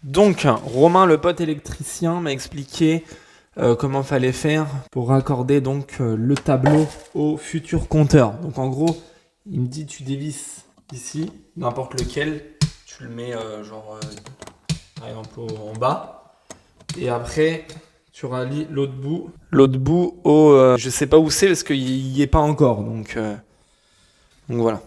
Donc, Romain, le pote électricien, m'a expliqué comment fallait faire pour raccorder donc le tableau au futur compteur. Donc en gros, il me dit tu dévisses ici, n'importe lequel, tu le mets par exemple en bas, et après tu rallies l'autre bout au, je sais pas où c'est parce qu'il y est pas encore, donc voilà.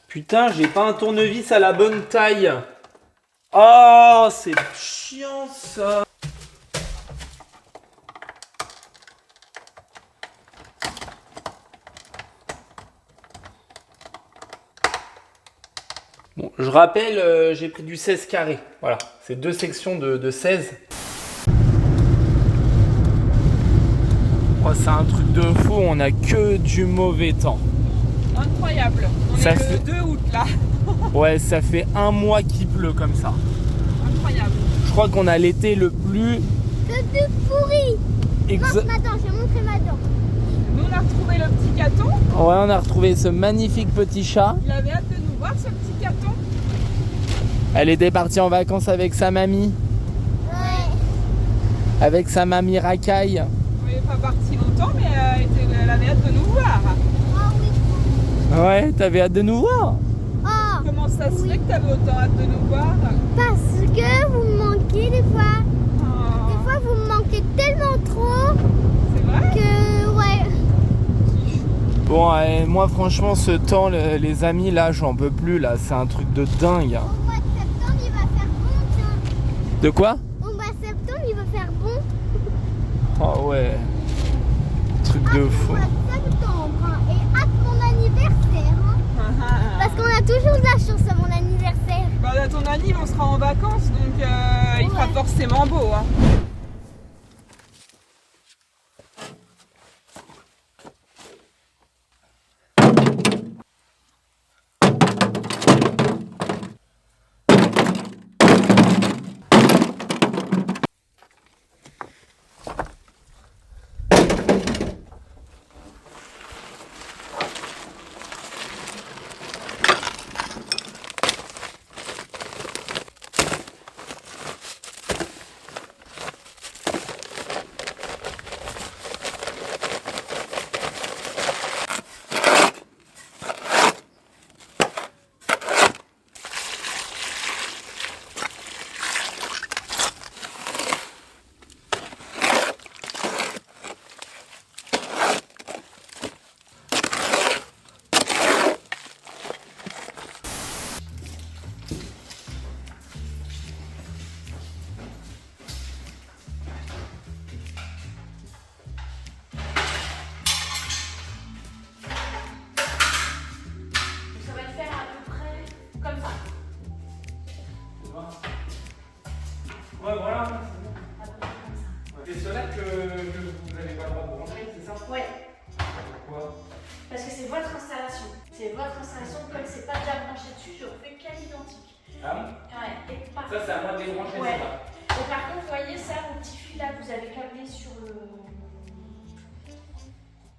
Putain, j'ai pas un tournevis à la bonne taille. Oh, c'est chiant ça. Bon, je rappelle, j'ai pris du 16 carré. Voilà, c'est deux sections de 16. Oh, c'est un truc de fou, on a que du mauvais temps. Incroyable. On Ça est fait- le 2 août là. Ouais, ça fait un mois qu'il pleut comme ça. Incroyable. Je crois qu'on a l'été le plus... Le plus pourri. exa- Montre ma dent, je vais montrer ma dent. Nous on a retrouvé le petit caton. Ouais, on a retrouvé ce magnifique petit chat. Il avait hâte de nous voir ce petit caton. Elle était partie en vacances avec sa mamie. Ouais. Avec sa mamie racaille. On n'est pas parti longtemps mais elle avait hâte de nous voir. Ah oui. Ouais, t'avais hâte de nous voir. Oh, Comment ça se fait que tu avais autant hâte de nous voir? parce que vous me manquez des fois. Oh, Des fois, vous me manquez tellement trop c'est vrai? que, ouais. Bon, moi franchement, ce temps, les amis, là, j'en peux plus, là. C'est un truc de dingue. Au mois de septembre, il va faire bon, tiens. De quoi? Au mois de septembre, il va faire bon. Oh ouais. Truc de Au fou. mois de septembre, hein, et hâte mon anniversaire. Hein, parce qu'on a toujours de la chance à mon anniversaire. Bah, à ton anniv on sera en vacances donc il fera Ouais. forcément beau. Hein. Ça va le faire à peu près comme ça. Ouais, voilà. À peu près comme ça. C'est cela que vous n'avez pas le droit de brancher, c'est ça? Ouais, Pourquoi? parce que c'est votre installation. C'est votre installation. Comme c'est pas déjà branché dessus, je refais qu'à l'identique. Ah bon? Ouais. Et par, Ça, c'est à moi de débrancher, Ouais. c'est ça? et par contre, voyez ça, vos petits fils là, vous avez câblé sur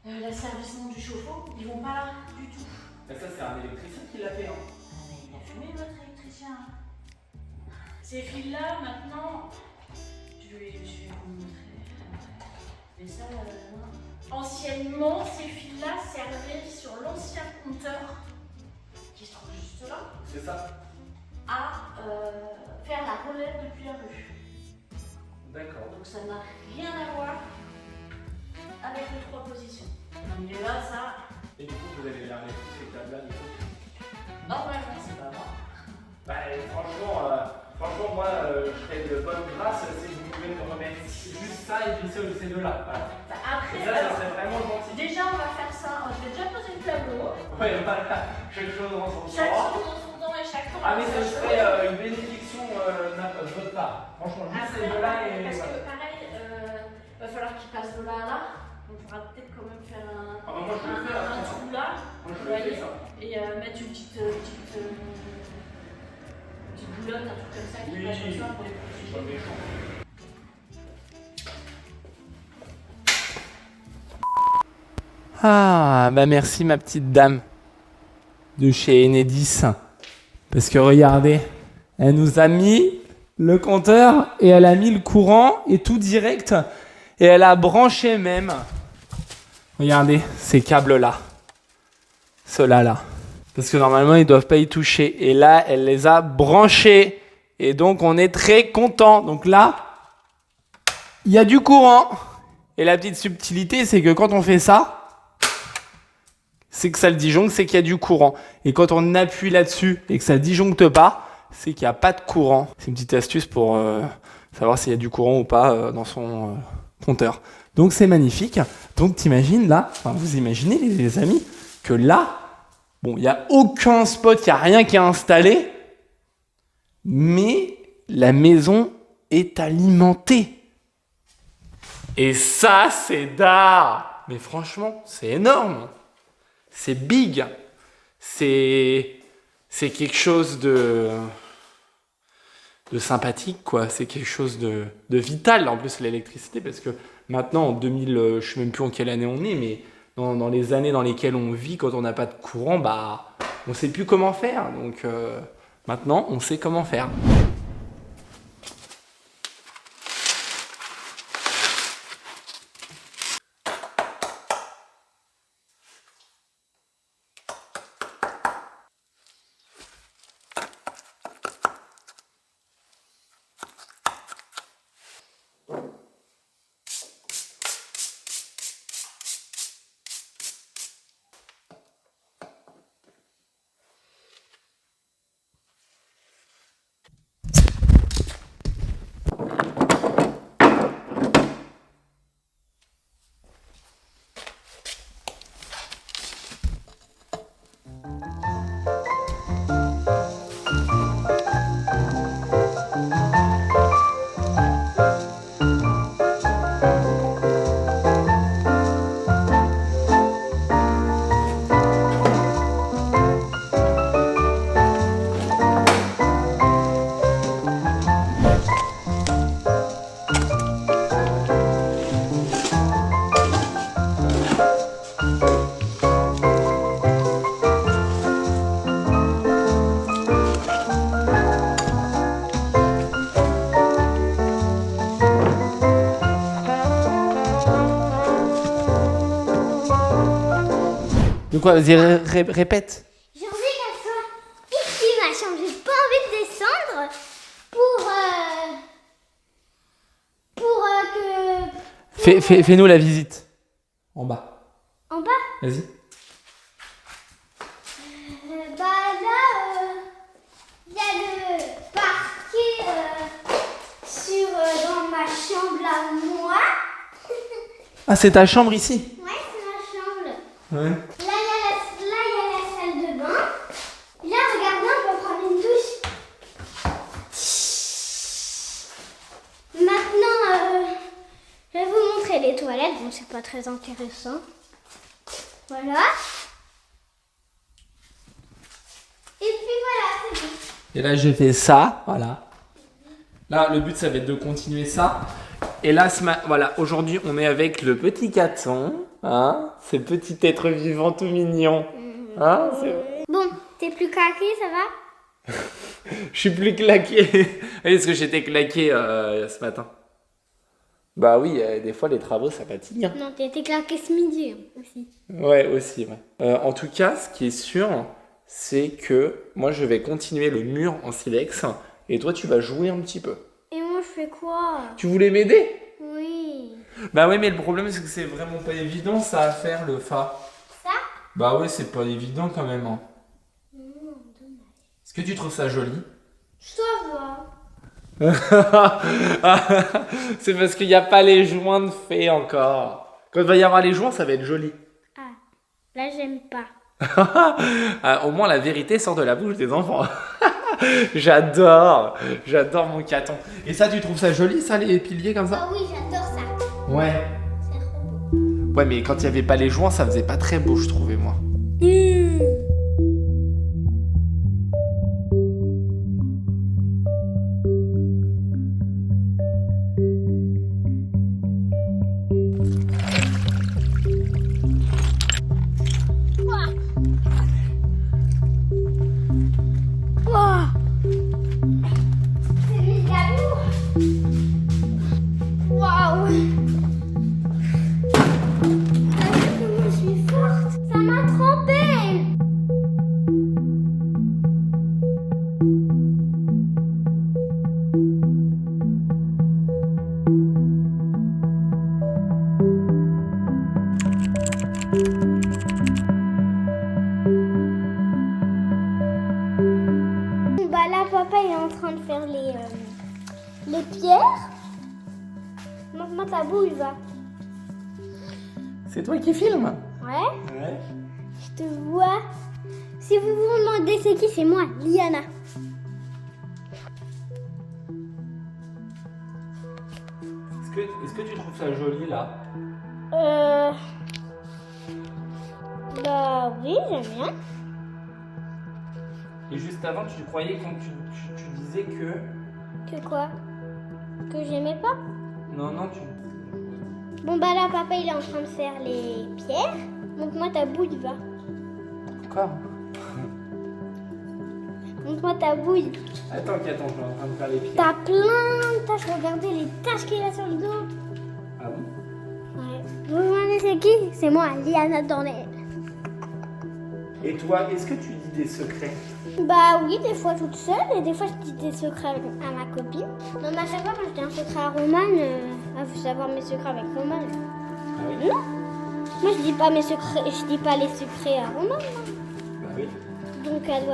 l'asservissement du chauffe-eau, ils vont pas là du tout. Mais ça, c'est un électricien qui l'a fait, hein. Ah, mais il a fumé votre électricien. Ces fils là, maintenant, je vais vous montrer. Mais ça, non. Anciennement, ces fils là servaient sur l'ancien compteur qui se trouve juste là C'est ça? à faire la relève depuis la rue. D'accord. Donc ça n'a rien à voir avec les trois positions. Donc là, ça, Et du coup, vous allez regarder tous ces câbles-là, du coup? normalement, c'est pas moi. Bah, franchement, moi, je serais de bonne grâce si vous pouvez me remettre juste ça et puis ces deux-là. Voilà. Bah, après, Et ça alors, serait vraiment gentil. déjà, on va faire ça. Je vais déjà poser le tableau. Ouais, voilà. Chaque chose dans son Chaque temps. chose dans son temps et chaque temps. Ah, mais dans ce sa serait chose. une bénédiction de votre part. Franchement, juste Après, ces deux-là et. parce que pareil, va falloir qu'il passe de là à là. On pourra peut-être quand même faire Ah, bah, moi, je le fais, un hein. trou là. Moi, je Vous le fais voyez, ça. et mettre une petite petite boulotte, un truc comme ça qui passe comme ça pour les protéger. Ah, bah merci ma petite dame de chez Enedis. Parce que regardez, elle nous a mis le compteur et elle a mis le courant et tout direct. Et elle a branché même. Regardez ces câbles-là. Ceux-là, là. Parce que normalement, ils ne doivent pas y toucher. Et là, elle les a branchés. Et donc, on est très content. Donc là, il y a du courant. Et la petite subtilité, c'est que quand on fait ça, c'est que ça le disjoncte, c'est qu'il y a du courant. Et quand on appuie là-dessus et que ça disjoncte pas, c'est qu'il n'y a pas de courant. C'est une petite astuce pour savoir s'il y a du courant ou pas dans son compteur. Donc c'est magnifique. Donc t'imagines là, enfin vous imaginez les amis, que là, bon, il n'y a aucun spot, il n'y a rien qui est installé, mais la maison est alimentée. Et ça, c'est d'art. Mais franchement, c'est énorme. C'est big. C'est quelque chose de sympathique, quoi. C'est quelque chose de vital, en plus, l'électricité, parce que maintenant, en 2000, je sais même plus en quelle année on est, mais dans les années dans lesquelles on vit, quand on n'a pas de courant, bah, on sait plus comment faire. Donc, maintenant, on sait comment faire. De quoi? Vas-y, répète. J'ai envie qu'elle soit ici, ma chambre. J'ai pas envie de descendre pour que... Fais-nous la visite. En bas. En bas, Vas-y. bah là, il y a le parquet dans ma chambre à moi. Ah, c'est ta chambre ici? Ouais, c'est ma chambre. Ouais. Là, il y a la salle de bain. Là, regardez, on peut prendre une douche. Maintenant, je vais vous montrer les toilettes. Bon, c'est pas très intéressant. Voilà. Et puis voilà, c'est bon. Et là, j'ai fait ça, voilà. Là, le but, ça va être de continuer ça. Et là, voilà, aujourd'hui, on est avec le petit Caton, hein, ce petit être vivant tout mignon. Hein, Bon, t'es plus claqué, ça va? Je suis plus claqué. Est-ce que j'étais claqué ce matin? Bah oui, des fois, les travaux, ça fatigue. Hein. Non, t'es claqué ce midi aussi. Ouais, aussi, ouais. En tout cas, ce qui est sûr, c'est que moi, je vais continuer le mur en silex et toi, tu vas jouer un petit peu. Et moi, je fais quoi? Tu voulais m'aider? Oui. Bah ouais, mais le problème, c'est que c'est vraiment pas évident, ça, à faire, le fa. Ça? Bah ouais, c'est pas évident, quand même. Hein. Non, dommage. Est-ce que tu trouves ça joli? Ça va. C'est parce qu'il n'y a pas les joints de fait encore. Quand il va y avoir les joints, ça va être joli. Ah, là, j'aime pas. Au moins, la vérité sort de la bouche des enfants. J'adore mon Caton. Et ça, tu trouves ça joli, ça, les piliers comme ça? Ah oui, j'adore ça. Ouais. C'est trop beau. Ouais, mais quand il n'y avait pas les joints, ça faisait pas très beau, je trouvais, moi. bouille va. C'est toi qui filmes? Ouais, Ouais. je te vois. Si vous vous demandez c'est qui, c'est moi, Liana. Est-ce que tu trouves ça joli là? Bah oui, j'aime bien. Et juste avant, tu croyais quand tu disais que... Que quoi? Que j'aimais pas? Non, tu... Bon bah là, papa il est en train de faire les pierres. Montre-moi ta bouille, va. Encore? Montre-moi ta bouille. Attends, je suis en train de faire les pieds. T'as plein de taches. Regardez les taches qu'il a sur le dos. Ah bon? Ouais. Vous vous demandez c'est qui? C'est moi, Liana Dornel. Et toi, est-ce que tu dis des secrets? Bah oui, des fois toute seule et des fois je dis des secrets à ma copine. Non, mais à chaque fois quand je dis un secret à Romane, elle veut savoir mes secrets avec Romane. Ah oui? Non. Moi je dis pas mes secrets, je dis pas les secrets à Romane. Bah oui. Donc elle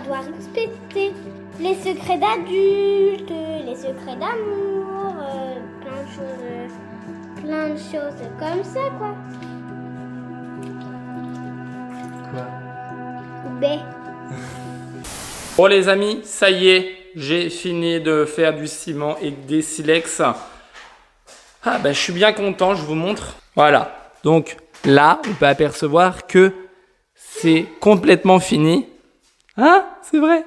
doit respecter les secrets d'adultes, les secrets d'amour, plein de choses comme ça quoi. Quoi? B. Bon les amis, ça y est, j'ai fini de faire du ciment et des silex. Ah bah je suis bien content, je vous montre. Voilà, donc là, on peut apercevoir que c'est complètement fini. Hein? C'est vrai?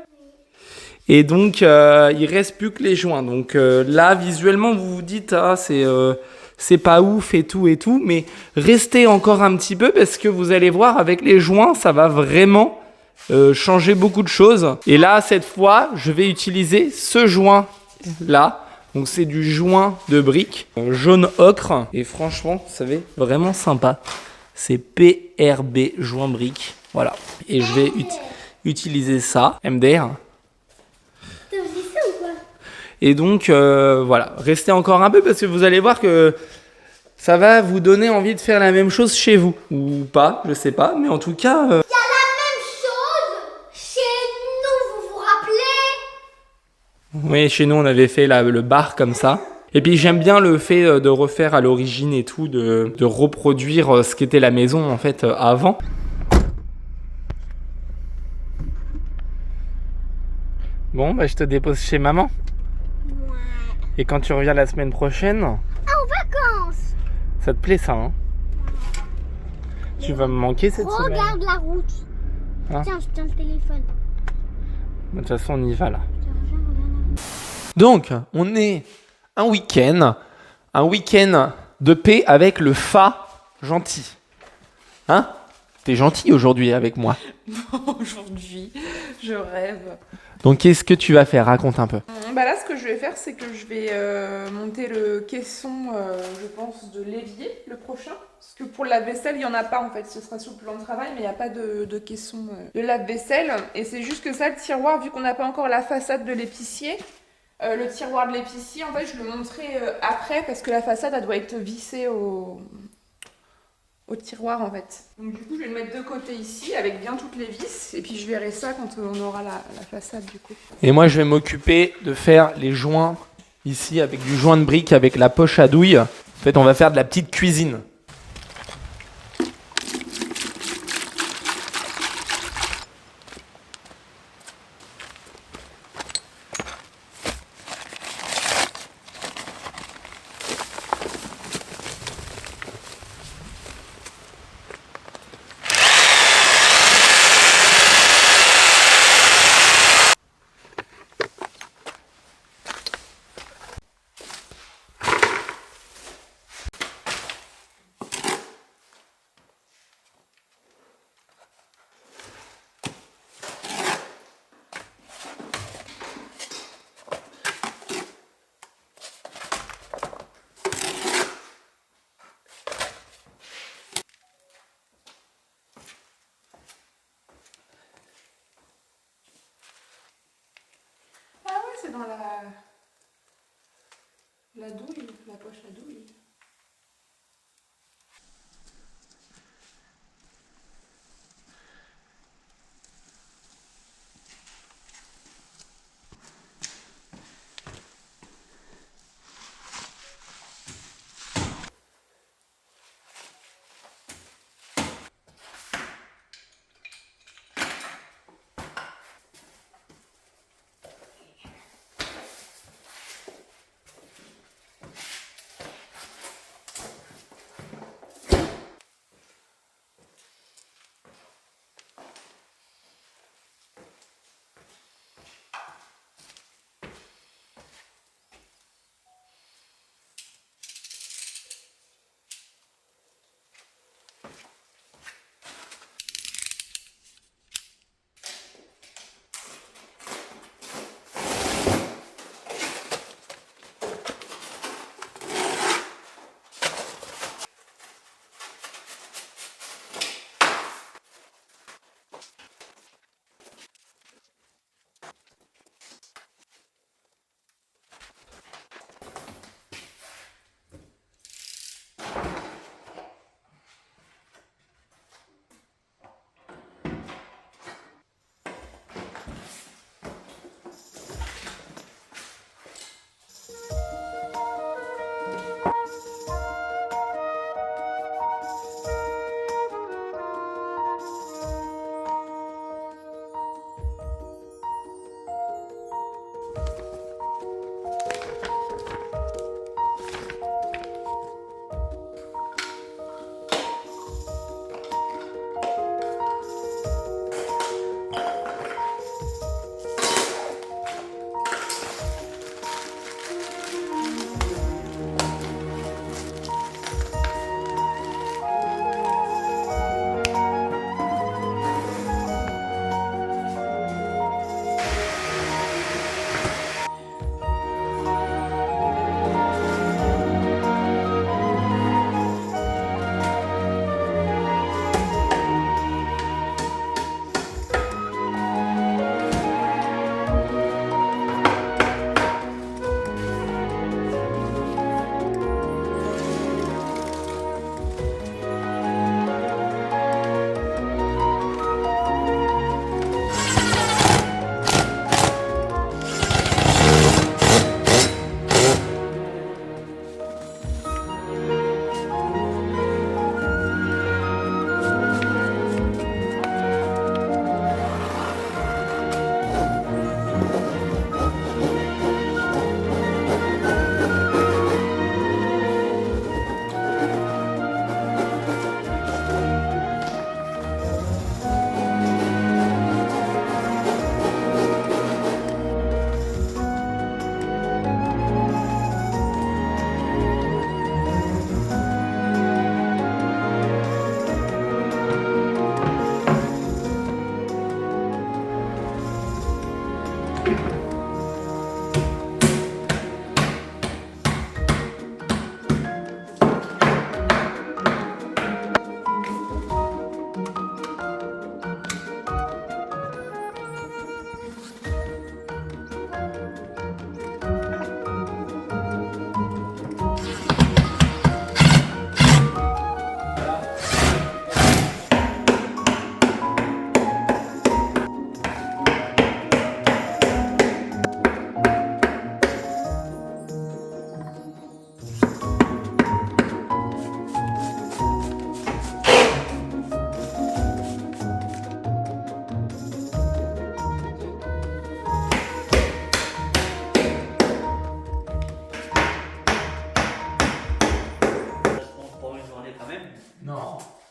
Et donc, il reste plus que les joints. Donc là, visuellement, vous vous dites, ah, c'est pas ouf et tout. Mais restez encore un petit peu parce que vous allez voir, avec les joints, ça va vraiment changer beaucoup de choses. Et là, cette fois, je vais utiliser ce joint-là. Donc, c'est du joint de briques jaune ocre. Et franchement, ça va être vraiment sympa. C'est PRB joint brique. Voilà. Et je vais utiliser ça, MDR. T'as aussi ça ou quoi? Et donc, voilà, restez encore un peu parce que vous allez voir que ça va vous donner envie de faire la même chose chez vous. Ou pas, je sais pas, mais en tout cas... Il y a la même chose chez nous, vous vous rappelez? Oui, chez nous, on avait fait le bar comme ça. Et puis, j'aime bien le fait de refaire à l'origine et tout, de reproduire ce qu'était la maison, en fait, avant. Bon, bah, je te dépose chez maman. Ouais. Et quand tu reviens la semaine prochaine, En vacances. ça te plaît ça, hein? Tu vas me manquer cette semaine. Regarde la route. Hein? Tiens, je tiens le téléphone. De toute façon, on y va là. Tiens, regarde la route. Donc, on est un week-end de paix avec le Fa gentil. Hein? T'es gentil aujourd'hui avec moi. Aujourd'hui, je rêve. Donc, qu'est-ce que tu vas faire? Raconte un peu. Bah là, ce que je vais faire, c'est que je vais monter le caisson, je pense, de l'évier, le prochain. Parce que pour le lave-vaisselle, il n'y en a pas en fait. Ce sera sur le plan de travail, mais il n'y a pas de caisson de lave-vaisselle. Et c'est juste que ça, le tiroir, vu qu'on n'a pas encore la façade de l'épicier, le tiroir de l'épicier, en fait, je le montrerai après parce que la façade, elle doit être vissée au tiroir en fait. Donc du coup je vais le mettre de côté ici avec bien toutes les vis et puis je verrai ça quand on aura la façade du coup. Et moi, je vais m'occuper de faire les joints ici avec du joint de briques avec la poche à douille. En fait, on va faire de la petite cuisine.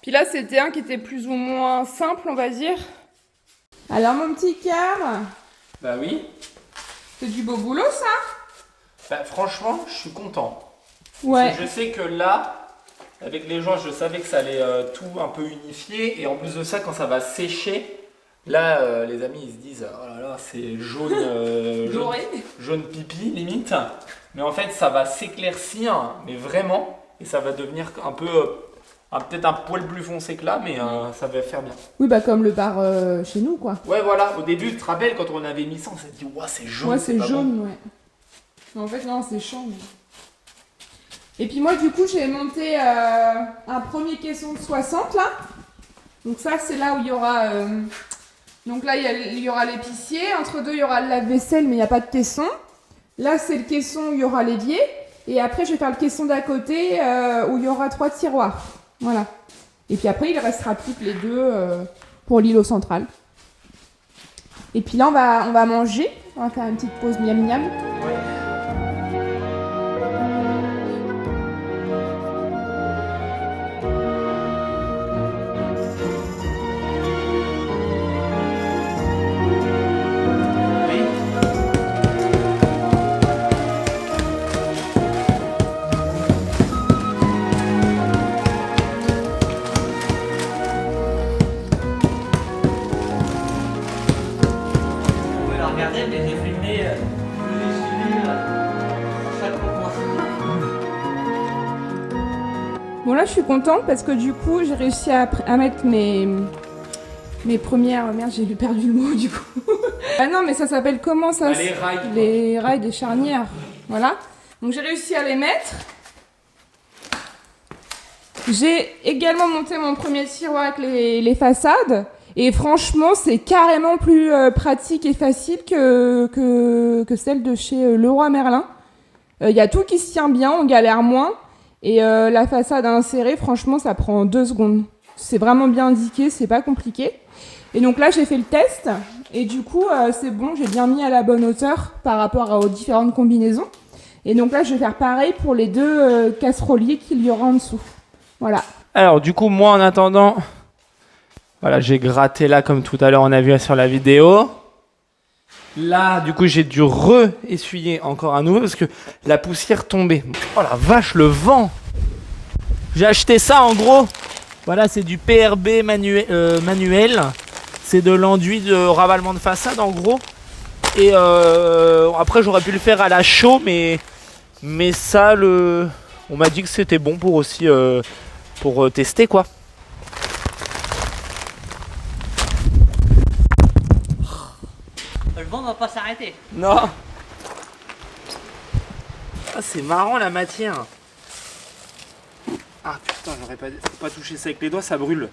Puis là, c'était un qui était plus ou moins simple, on va dire. Alors, mon petit cœur, Bah oui. c'est du beau boulot, ça? Bah franchement, je suis content. Ouais. Parce que je sais que là, avec les gens, je savais que ça allait tout un peu unifier. Et en plus de ça, quand ça va sécher, là, les amis, ils se disent, oh là là, c'est jaune, Doré. jaune pipi, limite. Mais en fait, ça va s'éclaircir, mais vraiment. Et ça va devenir un peu, peut-être un poil plus foncé que là, mais ça va faire bien. Oui, bah comme le bar chez nous, quoi. Ouais, voilà. Au début, tu te rappelles, quand on avait mis ça, on s'est dit, ouais, c'est jaune. Ouais, c'est pas jaune, bon. ouais. Mais en fait, non, c'est chaud. Mais... Et puis moi, du coup, j'ai monté un premier caisson de 60, là. Donc ça, c'est là où il y aura... Donc là, il y aura l'épicier. Entre deux, il y aura le lave-vaisselle, mais il n'y a pas de caisson. Là, c'est le caisson où il y aura l'évier. Et après, je vais faire le caisson d'à côté où il y aura 3 tiroirs. Voilà. Et puis après, il restera plus que les deux pour l'îlot central. Et puis là, on va manger. On va faire une petite pause miam miam. Vous pouvez la regarder, mais j'ai filmé, je l'ai suivi chaque fois. Bon là je suis contente parce que du coup j'ai réussi à mettre mes premières... Merde, j'ai perdu le mot du coup. Ah non mais ça s'appelle comment ça? Bah, les rails, quoi. Les rails des charnières. Voilà. Donc j'ai réussi à les mettre. J'ai également monté mon premier tiroir avec les façades. Et franchement c'est carrément plus pratique et facile que celle de chez Leroy Merlin. Il y a tout qui se tient bien, on galère moins. Et la façade à insérer, franchement, ça prend 2 secondes. C'est vraiment bien indiqué, c'est pas compliqué. Et donc là, j'ai fait le test. Et du coup, c'est bon, j'ai bien mis à la bonne hauteur par rapport aux différentes combinaisons. Et donc là, je vais faire pareil pour les 2 casseroliers qu'il y aura en dessous. Voilà. Alors du coup, moi en attendant, voilà, j'ai gratté là comme tout à l'heure on a vu sur la vidéo. Là, du coup, j'ai dû re-essuyer encore à nouveau parce que la poussière tombait. Oh la vache, le vent! J'ai acheté ça en gros. Voilà, c'est du PRB manuel. C'est de l'enduit de ravalement de façade en gros. Et après, j'aurais pu le faire à la chaux, mais ça, on m'a dit que c'était bon pour aussi pour tester quoi. Le vent va pas s'arrêter. Non. Ah, c'est marrant la matière. Ah putain, j'aurais pas touché ça avec les doigts, ça brûle.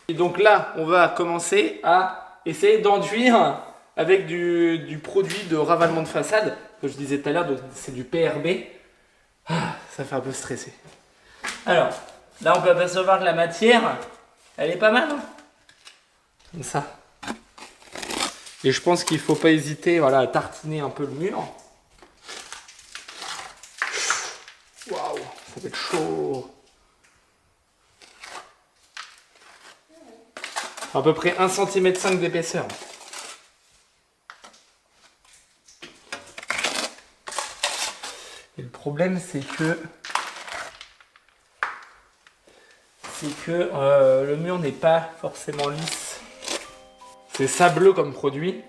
Et donc là, on va commencer à essayer d'enduire avec du produit de ravalement de façade. Comme je disais tout à l'heure, c'est du PRB. Ah, ça fait un peu stresser. Alors, là on peut apercevoir que la matière, elle est pas mal. Hein, comme ça. Et je pense qu'il ne faut pas hésiter, voilà, à tartiner un peu le mur. Waouh, ça va être chaud. À peu près 1,5 cm d'épaisseur. Et le problème, c'est que le mur n'est pas forcément lisse. C'est sableux comme produit.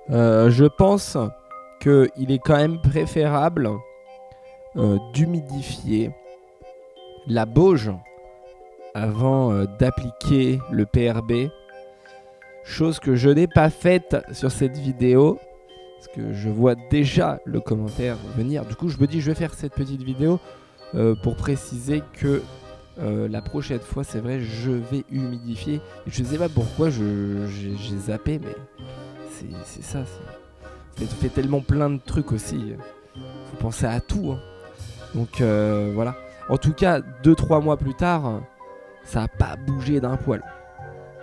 Je pense qu'il est quand même préférable d'humidifier la bauge avant d'appliquer le PRB, chose que je n'ai pas faite sur cette vidéo parce que je vois déjà le commentaire venir. Du coup je me dis je vais faire cette petite vidéo pour préciser que La prochaine fois, c'est vrai, je vais humidifier. Et je sais pas pourquoi j'ai zappé, mais c'est ça. Tu fais tellement plein de trucs aussi. Faut penser à tout. Hein. Donc voilà. En tout cas, 2-3 mois plus tard, ça a pas bougé d'un poil.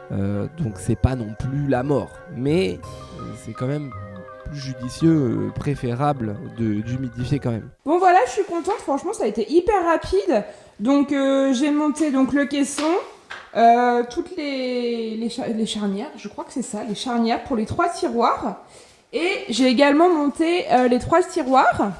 Donc c'est pas non plus la mort. Mais c'est quand même plus judicieux, préférable d'humidifier quand même. Bon voilà, je suis contente, franchement ça a été hyper rapide. Donc j'ai monté donc le caisson, toutes les charnières, je crois que c'est ça, les charnières pour les 3 tiroirs. Et j'ai également monté les 3 tiroirs.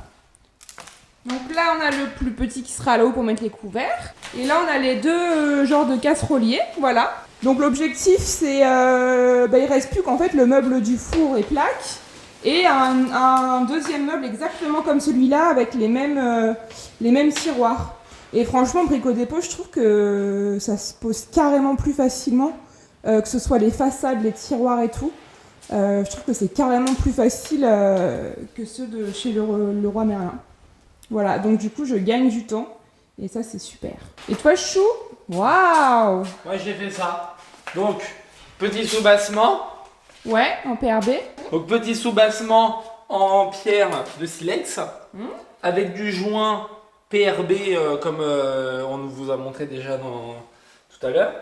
Donc là on a le plus petit qui sera là-haut pour mettre les couverts. Et là on a les 2 genres de casseroliers, voilà. Donc l'objectif c'est, il reste plus qu'en fait le meuble du four et plaque. Et un deuxième meuble exactement comme celui-là avec les mêmes tiroirs. Et franchement, Brico Dépôt, je trouve que ça se pose carrément plus facilement, que ce soit les façades, les tiroirs et tout. Je trouve que c'est carrément plus facile que ceux de chez le Roi Merlin. Voilà, donc du coup, je gagne du temps. Et ça, c'est super. Et toi, Chou? Waouh! Moi, j'ai fait ça. Donc, petit soubassement. Ouais, en PRB. Donc, petit soubassement en pierre de silex. Avec du joint PRB comme on vous a montré déjà tout à l'heure.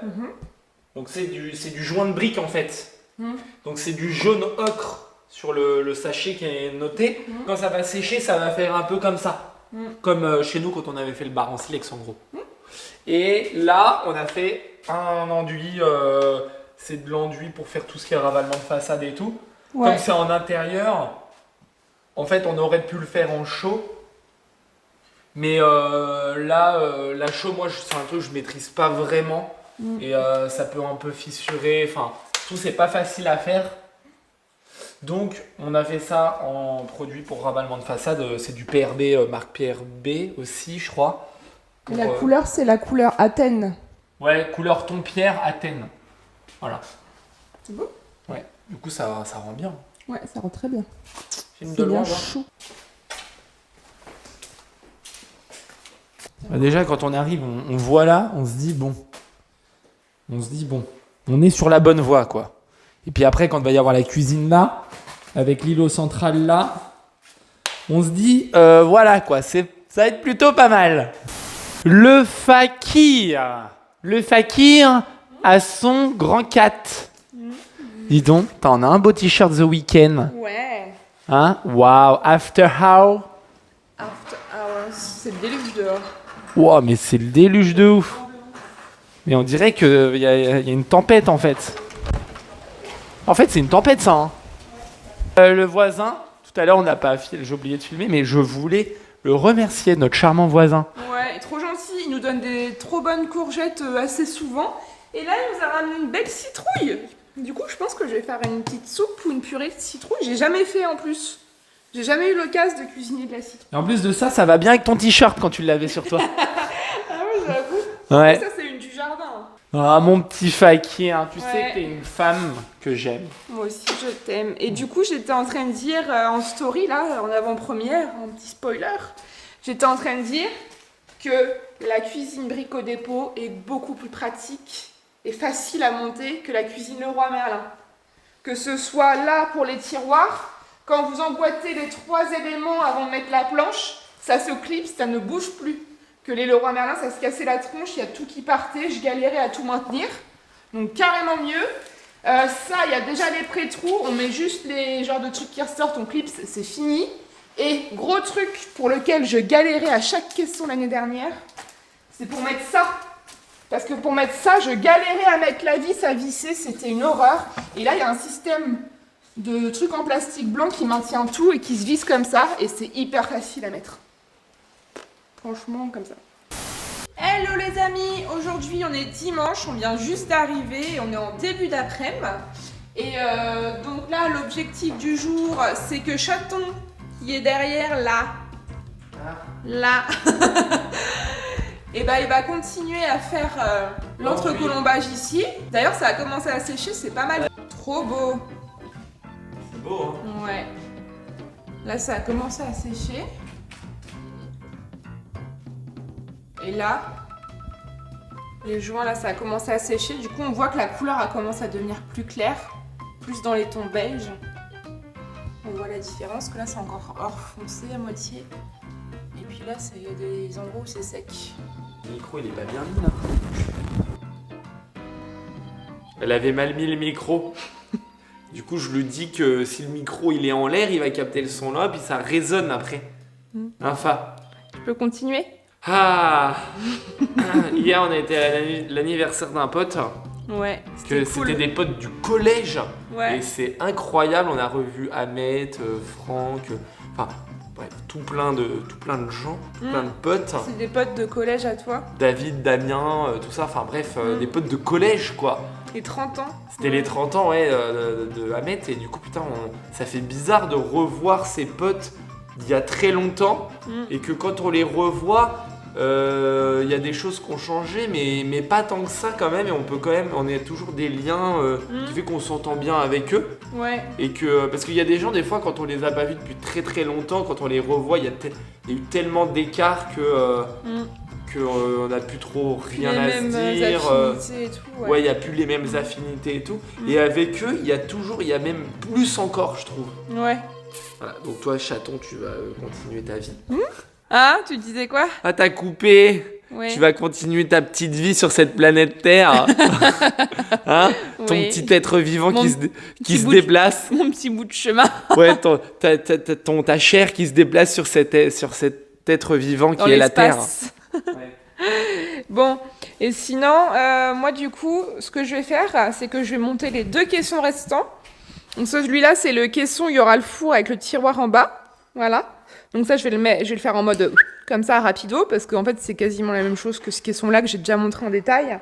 Donc, c'est du joint de briques en fait. Donc, c'est du jaune ocre sur le sachet qui est noté. Quand ça va sécher, ça va faire un peu comme ça. Comme chez nous quand on avait fait le bar en silex en gros. Et là, on a fait un enduit. C'est de l'enduit pour faire tout ce qui est ravalement de façade et tout. Ouais. Comme c'est en intérieur, en fait, on aurait pu le faire en chaud. Mais la chaud, moi, c'est un truc que je maîtrise pas vraiment. Et ça peut un peu fissurer. Enfin, tout, c'est pas facile à faire. Donc, on a fait ça en produit pour ravalement de façade. C'est du PRB, marque PRB aussi, je crois. Et la couleur, c'est la couleur Athènes. Ouais, couleur ton pierre Athènes. Voilà. C'est beau? Ouais, du coup ça rend bien. Ouais, ça rend très bien. C'est bien chaud. Déjà quand on arrive, on voit là, on se dit bon, on est sur la bonne voie quoi. Et puis après quand il va y avoir la cuisine là, avec l'îlot central là, on se dit voilà quoi, ça va être plutôt pas mal. Le fakir à son grand 4. Dis donc, t'en as un beau t-shirt The Weeknd. Ouais. Hein? Waouh, After Hours. After Hours, c'est le déluge dehors. Wow, mais c'est le déluge de ouf. Mais on dirait qu'il y a une tempête en fait. En fait, c'est une tempête ça. Hein. Le voisin, tout à l'heure on n'a pas j'ai oublié de filmer, mais je voulais le remercier, notre charmant voisin. Ouais, trop gentil, il nous donne des trop bonnes courgettes assez souvent. Et là, il nous a ramené une belle citrouille. Du coup, je pense que je vais faire une petite soupe ou une purée de citrouille. J'ai jamais fait en plus. J'ai jamais eu l'occasion de cuisiner de la citrouille. Et en plus de ça, ça va bien avec ton t-shirt quand tu l'avais sur toi. Ah oui, j'avoue. Ouais. Et ça, c'est une du jardin. Ah, mon petit fakir, tu sais que t'es une femme que j'aime. Moi aussi, je t'aime. Et du coup, j'étais en train de dire en story, là, en avant-première, en petit spoiler, j'étais en train de dire que la cuisine Brico Dépôt est beaucoup plus pratique et facile à monter que la cuisine Le Roi Merlin. Que ce soit là pour les tiroirs, quand vous emboîtez les 3 éléments avant de mettre la planche, ça se clipse, ça ne bouge plus. Que les Le Roi Merlin, ça se cassait la tronche, il y a tout qui partait, je galérais à tout maintenir. Donc carrément mieux. Ça, il y a déjà les pré-trous, on met juste les genres de trucs qui ressortent, on clipse, c'est fini. Et gros truc pour lequel je galérais à chaque caisson l'année dernière, c'est pour mettre ça. Parce que pour mettre ça, je galérais à mettre la vis à visser, c'était une horreur. Et là, il y a un système de trucs en plastique blanc qui maintient tout et qui se visse comme ça. Et c'est hyper facile à mettre. Franchement, comme ça. Hello les amis, aujourd'hui on est dimanche, on vient juste d'arriver, on est en début d'après-midi. Et donc là, l'objectif du jour, c'est que Chaton, qui est derrière là, et bah il va continuer à faire l'entrecolombage ici. D'ailleurs, ça a commencé à sécher, c'est pas mal. Trop beau. C'est beau, hein? Ouais. Là, ça a commencé à sécher. Et là, Les joints là, ça a commencé à sécher. Du coup, on voit que la couleur a commencé à devenir plus claire, plus dans les tons beige. On voit la différence, que là, c'est encore or foncé à moitié. Et puis là, il y a des endroits où c'est sec. Le micro, il est pas bien mis là. Elle avait mal mis le micro. Du coup, je lui dis que si le micro il est en l'air, il va capter le son là, puis ça résonne après. Enfin. Tu peux continuer? Ah. Hier, on était à l'anniversaire d'un pote. Ouais. C'était des potes du collège. Ouais. Et c'est incroyable. On a revu Ahmet, Franck, enfin bref, tout plein de gens, tout plein de potes. C'est des potes de collège à toi? David, Damien, tout ça. Enfin bref, des potes de collège quoi. Et 30 ans? C'était les 30 ans ouais, de Ahmet. Et du coup, putain, ça fait bizarre de revoir ses potes d'il y a très longtemps. Et que quand on les revoit, il y a des choses qui ont changé, mais pas tant que ça quand même. Et on a toujours des liens qui fait qu'on s'entend bien avec eux. Ouais. Et que, parce qu'il y a des gens, des fois, quand on les a pas vus depuis très très longtemps, quand on les revoit, il y a eu tellement d'écart que on n'a plus trop rien à se dire. Affinités et tout, ouais, il n'y a plus les mêmes affinités et tout. Et avec eux, il y a même plus encore, je trouve. Ouais. Voilà, donc toi, chaton, tu vas continuer ta vie. Ah, tu disais quoi? Ah, t'as coupé. Ouais. Tu vas continuer ta petite vie sur cette planète Terre. Hein? Ton Oui. petit être vivant Mon qui se petit déplace. Mon petit bout de chemin. Ouais, ta chair qui se déplace sur cet être vivant Dans qui est la Terre. l'espace. Bon, et sinon, moi du coup, ce que je vais faire, c'est que je vais monter les 2 caissons restants. Donc celui-là, c'est le caisson, il y aura le four avec le tiroir en bas. Voilà. Donc ça, je vais le faire en mode comme ça, rapido, parce qu'en fait, c'est quasiment la même chose que ce caisson-là que j'ai déjà montré en détail.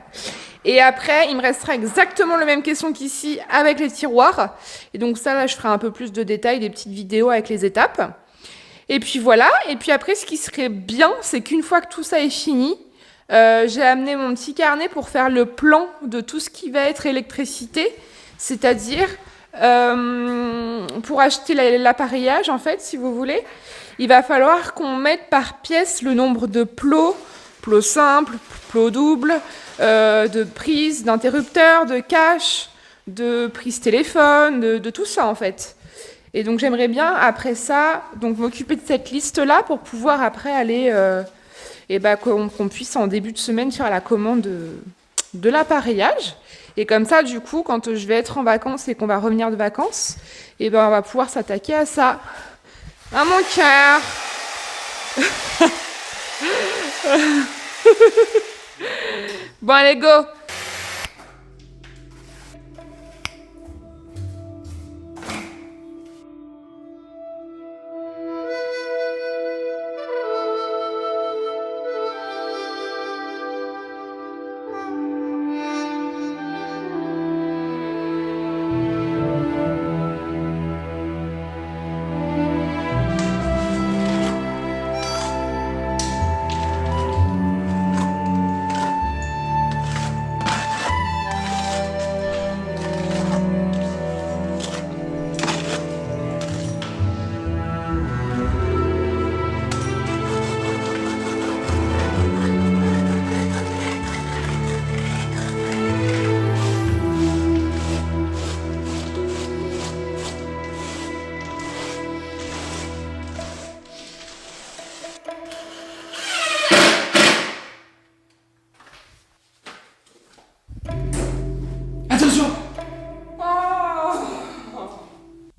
Et après, il me restera exactement le même caisson qu'ici avec les tiroirs. Et donc ça, là, je ferai un peu plus de détails, des petites vidéos avec les étapes. Et puis voilà. Et puis après, ce qui serait bien, c'est qu'une fois que tout ça est fini, j'ai amené mon petit carnet pour faire le plan de tout ce qui va être électricité, c'est-à-dire pour acheter l'appareillage, en fait, si vous voulez, il va falloir qu'on mette par pièce le nombre de plots simples, plots doubles, de prises, d'interrupteurs, de caches, de prises téléphone, de tout ça, en fait. Et donc j'aimerais bien, après ça, donc m'occuper de cette liste-là pour pouvoir après aller, qu'on puisse en début de semaine faire la commande de l'appareillage. Et comme ça, du coup, quand je vais être en vacances et qu'on va revenir de vacances, on va pouvoir s'attaquer à ça. À mon cœur. Bon, allez, go.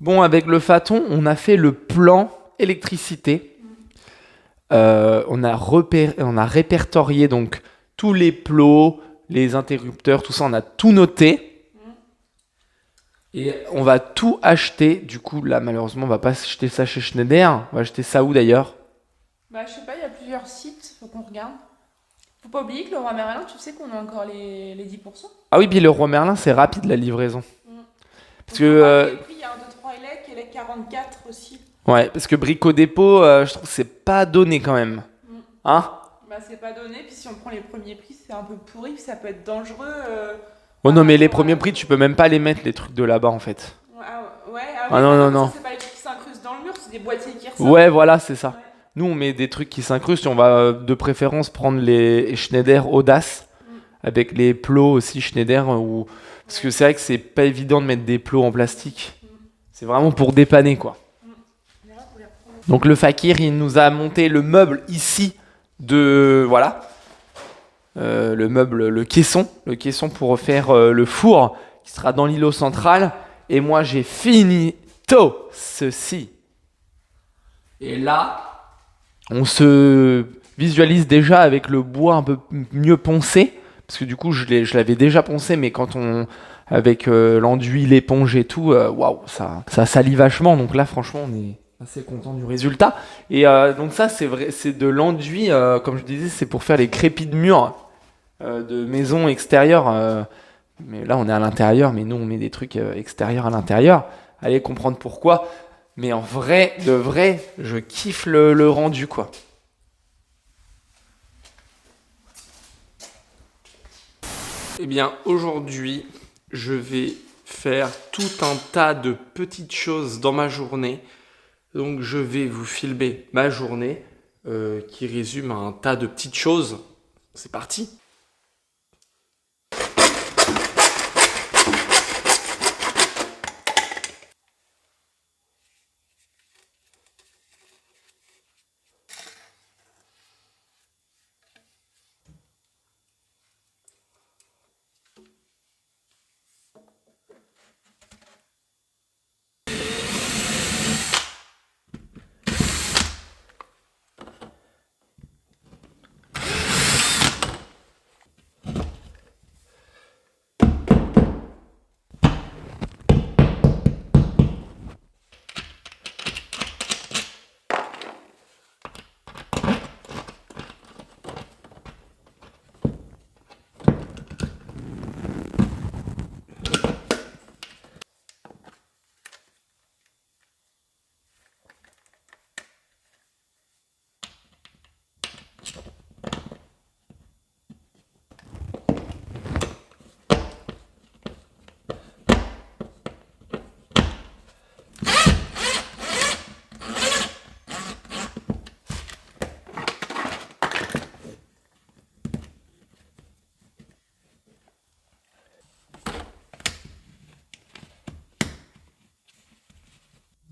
Bon, avec le Faton, on a fait le plan électricité. On a répertorié donc tous les plots, les interrupteurs, tout ça, on a tout noté. Et on va tout acheter. Du coup, là, malheureusement, on va pas acheter ça chez Schneider. On va acheter ça où d'ailleurs? Je sais pas, il y a plusieurs sites, faut qu'on regarde. Faut pas oublier que le Roi Merlin, tu sais qu'on a encore les 10%. Ah oui, puis le Roi Merlin, c'est rapide la livraison. Parce Donc, que il y a 1, 2, 3 élec, élec 44 aussi. ouais, parce que Brico Dépôt, je trouve que c'est pas donné quand même. Hein? C'est pas donné, puis si on prend les premiers prix, c'est un peu pourri, puis ça peut être dangereux. Oh non, mais les premiers prix, tu peux même pas les mettre, les trucs de là-bas en fait. Ah non, ça, non. c'est pas les trucs qui s'incrustent dans le mur, c'est des boîtiers qui ressortent. Ouais, voilà, c'est ça. Ouais. Nous, on met des trucs qui s'incrustent. On va de préférence prendre les Schneider Audace avec les plots aussi Schneider, parce que c'est vrai que c'est pas évident de mettre des plots en plastique. C'est vraiment pour dépanner, quoi. Donc le fakir, il nous a monté le meuble ici voilà. Le meuble, le caisson pour faire le four qui sera dans l'îlot central. Et moi, j'ai finito ceci. Et là, on se visualise déjà avec le bois un peu mieux poncé. Parce que du coup, je l'avais déjà poncé, mais avec l'enduit, l'éponge et tout, waouh, ça salit vachement. Donc là, franchement, on est assez content du résultat. Et donc ça, c'est vrai, c'est de l'enduit, comme je disais, c'est pour faire les crépis de murs de maisons extérieures. Mais là, on est à l'intérieur, mais nous, on met des trucs extérieurs à l'intérieur. Allez comprendre pourquoi. Mais en vrai, de vrai, je kiffe le rendu, quoi. Eh bien, aujourd'hui, je vais faire tout un tas de petites choses dans ma journée. Donc, je vais vous filmer ma journée qui résume un tas de petites choses. C'est parti!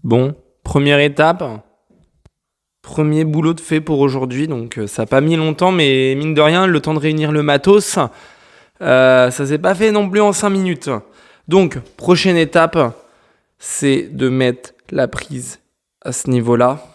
Bon, première étape, premier boulot de fait pour aujourd'hui, donc ça n'a pas mis longtemps, mais mine de rien, le temps de réunir le matos, ça s'est pas fait non plus en 5 minutes. Donc, prochaine étape, c'est de mettre la prise à ce niveau-là.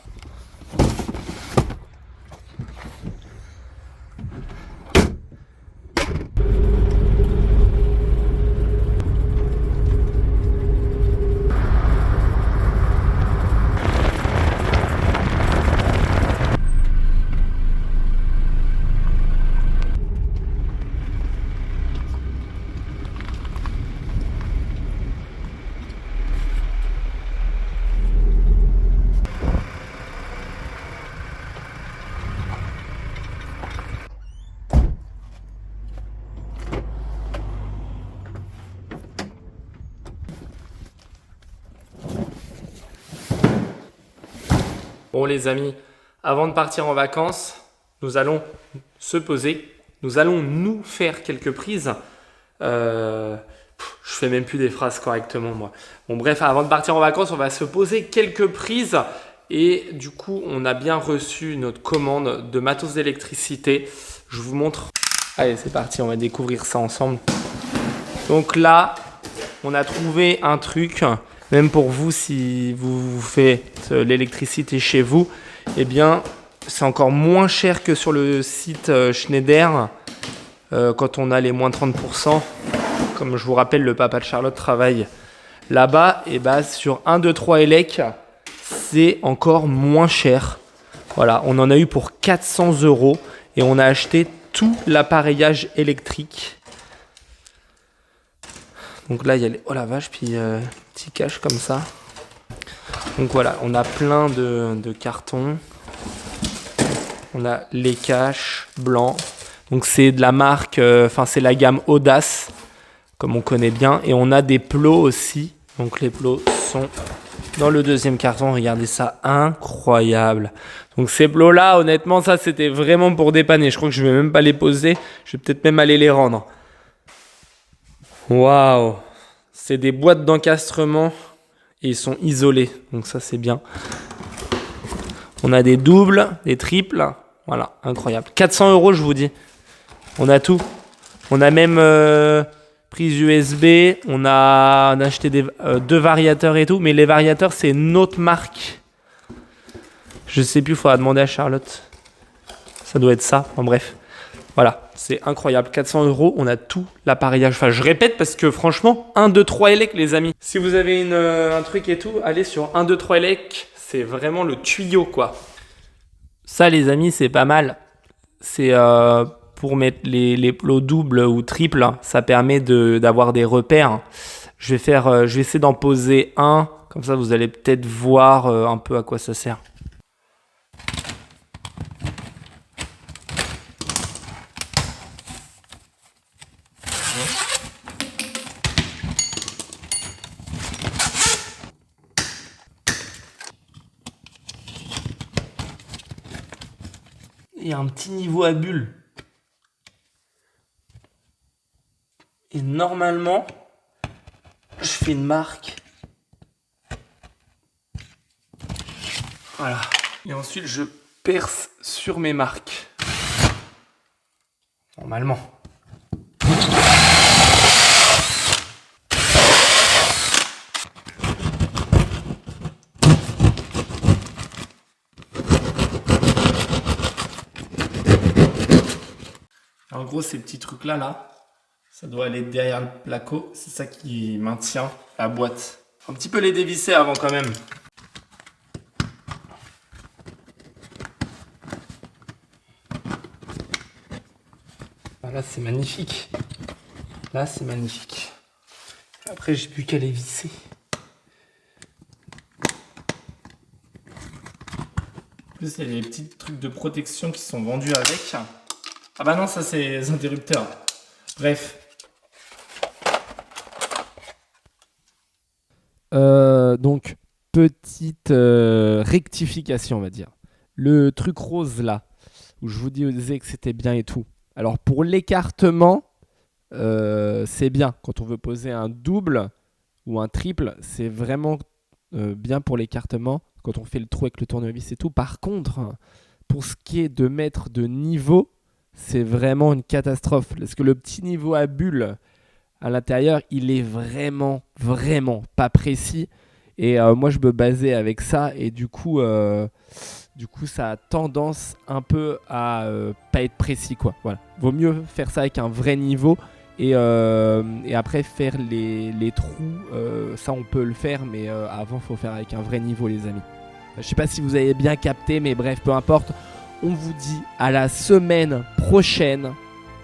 Bon les amis, avant de partir en vacances, nous allons se poser, nous allons nous faire quelques prises. Je fais même plus des phrases correctement moi. Bon bref, avant de partir en vacances, on va se poser quelques prises. Et du coup, on a bien reçu notre commande de matos d'électricité. Je vous montre. Allez, c'est parti, on va découvrir ça ensemble. Donc là, on a trouvé un truc... Même pour vous, si vous faites l'électricité chez vous, eh bien, c'est encore moins cher que sur le site Schneider quand on a les moins 30%. Comme je vous rappelle, le papa de Charlotte travaille là-bas. Et bah, sur 1, 2, 3 élec, c'est encore moins cher. Voilà, on en a eu pour 400 € et on a acheté tout l'appareillage électrique. Donc là, il y a les... Oh la vache, puis petit cache comme ça. Donc voilà, on a plein de cartons. On a les caches blancs. Donc c'est de la marque, c'est la gamme Audace, comme on connaît bien. Et on a des plots aussi Donc les plots sont dans le deuxième carton. Regardez ça, incroyable. Donc ces plots-là, honnêtement, ça c'était vraiment pour dépanner. Je crois que je vais même pas les poser. Je vais peut-être même aller les rendre. Waouh! C'est des boîtes d'encastrement et ils sont isolés. Donc ça c'est bien. On a des doubles, des triples. Voilà, incroyable. 400 €, je vous dis. On a tout. On a même prise USB. On a acheté deux variateurs et tout. Mais les variateurs, c'est une autre marque. Je sais plus, il faudra demander à Charlotte. Ça doit être ça. En bref. Voilà, c'est incroyable. 400 €, on a tout l'appareillage. Enfin, je répète parce que franchement, 1, 2, 3 Elec, les amis. Si vous avez un truc et tout, allez sur 1, 2, 3 Elec. C'est vraiment le tuyau, quoi. Ça, les amis, c'est pas mal. C'est pour mettre les plots doubles ou triples. Ça permet d'avoir des repères. Je vais essayer d'en poser un. Comme ça, vous allez peut-être voir un peu à quoi ça sert. Il y a un petit niveau à bulles. Et normalement, je fais une marque. Voilà. Et ensuite, je perce sur mes marques. Normalement. En gros, ces petits trucs-là, ça doit aller derrière le placo. C'est ça qui maintient la boîte. Un petit peu les dévisser avant quand même. Ah, là, c'est magnifique. Là, c'est magnifique. Après, j'ai plus qu'à les visser. En plus, il y a des petits trucs de protection qui sont vendus avec. Ah bah non, ça c'est les interrupteurs. Bref. Donc, petite rectification, on va dire. Le truc rose là, où je vous disais que c'était bien et tout. Alors, pour l'écartement, c'est bien. Quand on veut poser un double ou un triple, c'est vraiment bien pour l'écartement. Quand on fait le trou avec le tournevis et tout. Par contre, pour ce qui est de mettre de niveau, c'est vraiment une catastrophe. Parce que le petit niveau à bulle à l'intérieur, il est vraiment, vraiment pas précis. Et moi, je me basais avec ça. Et du coup, ça a tendance un peu à pas être précis, quoi. Voilà. Vaut mieux faire ça avec un vrai niveau. Et après, faire les trous, ça, on peut le faire. Mais avant, il faut faire avec un vrai niveau, les amis. Je sais pas si vous avez bien capté, mais bref, peu importe. On vous dit à la semaine prochaine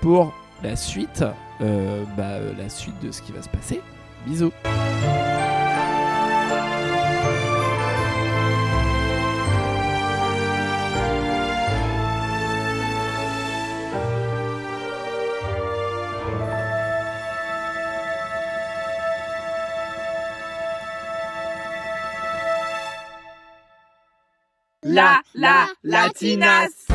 pour la suite, la suite de ce qui va se passer. Bisous. La Latinas.